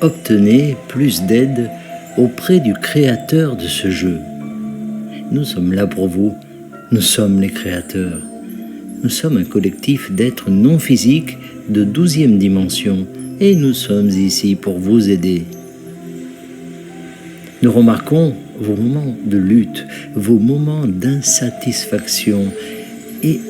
obtenez plus d'aide auprès du créateur de ce jeu. Nous sommes là pour vous, nous sommes les créateurs. Nous sommes un collectif d'êtres non physiques de 12e dimension et nous sommes ici pour vous aider. Nous remarquons vos moments de lutte, vos moments d'insatisfaction et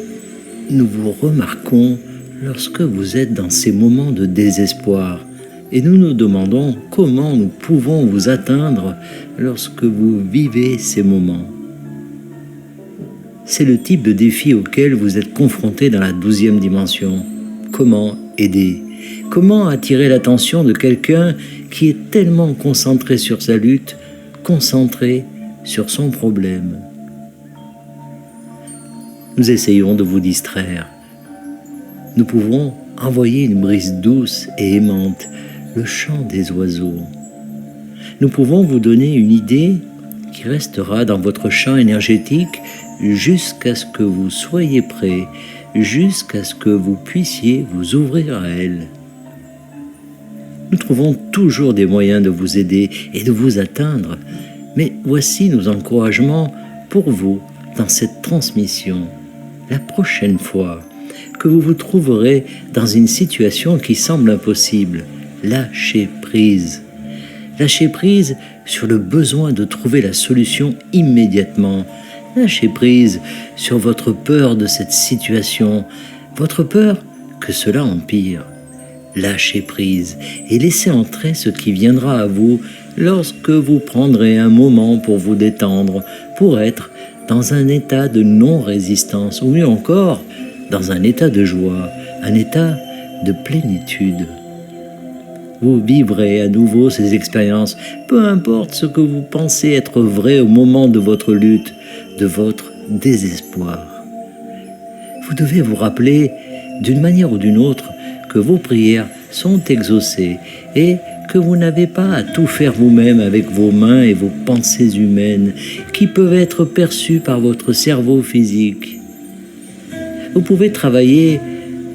nous vous remarquons lorsque vous êtes dans ces moments de désespoir. Et nous nous demandons comment nous pouvons vous atteindre lorsque vous vivez ces moments. C'est le type de défi auquel vous êtes confronté dans la 12e dimension. Comment aider? Comment attirer l'attention de quelqu'un qui est tellement concentré sur sa lutte, concentré sur son problème? Nous essayons de vous distraire. Nous pouvons envoyer une brise douce et aimante, le chant des oiseaux. Nous pouvons vous donner une idée qui restera dans votre champ énergétique jusqu'à ce que vous soyez prêt, jusqu'à ce que vous puissiez vous ouvrir à elle. Nous trouvons toujours des moyens de vous aider et de vous atteindre, mais voici nos encouragements pour vous dans cette transmission. La prochaine fois que vous vous trouverez dans une situation qui semble impossible, lâchez prise. Lâchez prise sur le besoin de trouver la solution immédiatement. Lâchez prise sur votre peur de cette situation, votre peur que cela empire. Lâchez prise et laissez entrer ce qui viendra à vous lorsque vous prendrez un moment pour vous détendre, pour être dans un état de non-résistance, ou mieux encore, dans un état de joie, un état de plénitude. Vous vivrez à nouveau ces expériences, peu importe ce que vous pensez être vrai au moment de votre lutte, de votre désespoir. Vous devez vous rappeler, d'une manière ou d'une autre, que vos prières sont exaucées et que vous n'avez pas à tout faire vous-même avec vos mains et vos pensées humaines qui peuvent être perçues par votre cerveau physique. Vous pouvez travailler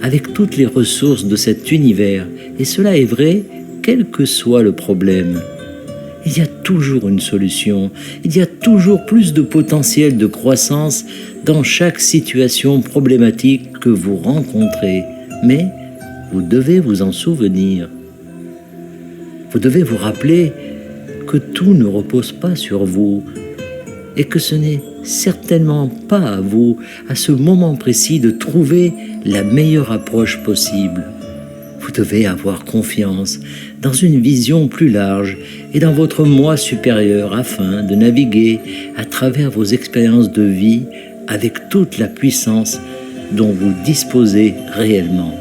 avec toutes les ressources de cet univers et cela est vrai quel que soit le problème. Il y a toujours une solution, il y a toujours plus de potentiel de croissance dans chaque situation problématique que vous rencontrez, mais vous devez vous en souvenir. Vous devez vous rappeler que tout ne repose pas sur vous et que ce n'est certainement pas à vous, à ce moment précis, de trouver la meilleure approche possible. Vous devez avoir confiance dans une vision plus large et dans votre moi supérieur afin de naviguer à travers vos expériences de vie avec toute la puissance dont vous disposez réellement.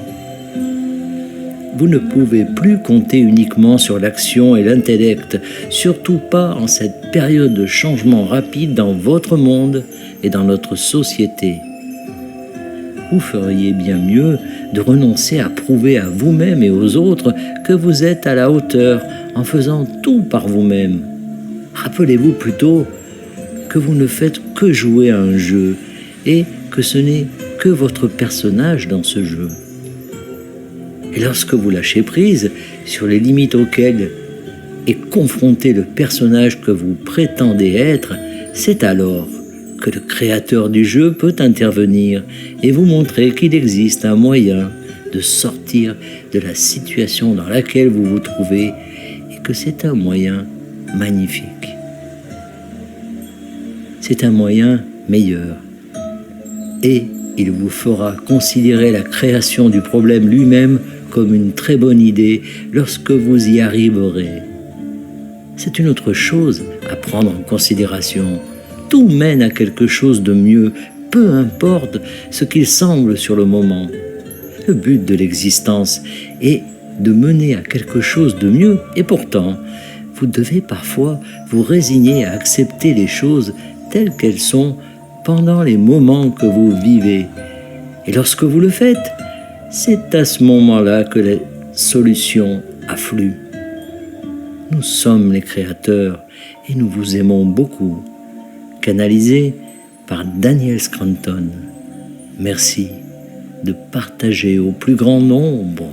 Vous ne pouvez plus compter uniquement sur l'action et l'intellect, surtout pas en cette période de changement rapide dans votre monde et dans notre société. Vous feriez bien mieux de renoncer à prouver à vous-même et aux autres que vous êtes à la hauteur en faisant tout par vous-même. Rappelez-vous plutôt que vous ne faites que jouer à un jeu et que ce n'est que votre personnage dans ce jeu. Et lorsque vous lâchez prise sur les limites auxquelles est confronté le personnage que vous prétendez être, c'est alors que le créateur du jeu peut intervenir et vous montrer qu'il existe un moyen de sortir de la situation dans laquelle vous vous trouvez et que c'est un moyen magnifique. C'est un moyen meilleur et il vous fera considérer la création du problème lui-même comme une très bonne idée lorsque vous y arriverez. C'est une autre chose à prendre en considération. Tout mène à quelque chose de mieux, peu importe ce qu'il semble sur le moment. Le but de l'existence est de mener à quelque chose de mieux, et pourtant, vous devez parfois vous résigner à accepter les choses telles qu'elles sont pendant les moments que vous vivez. Et lorsque vous le faites, c'est à ce moment-là que les solutions affluent. Nous sommes les créateurs et nous vous aimons beaucoup. Canalisé par Daniel Scranton. Merci de partager au plus grand nombre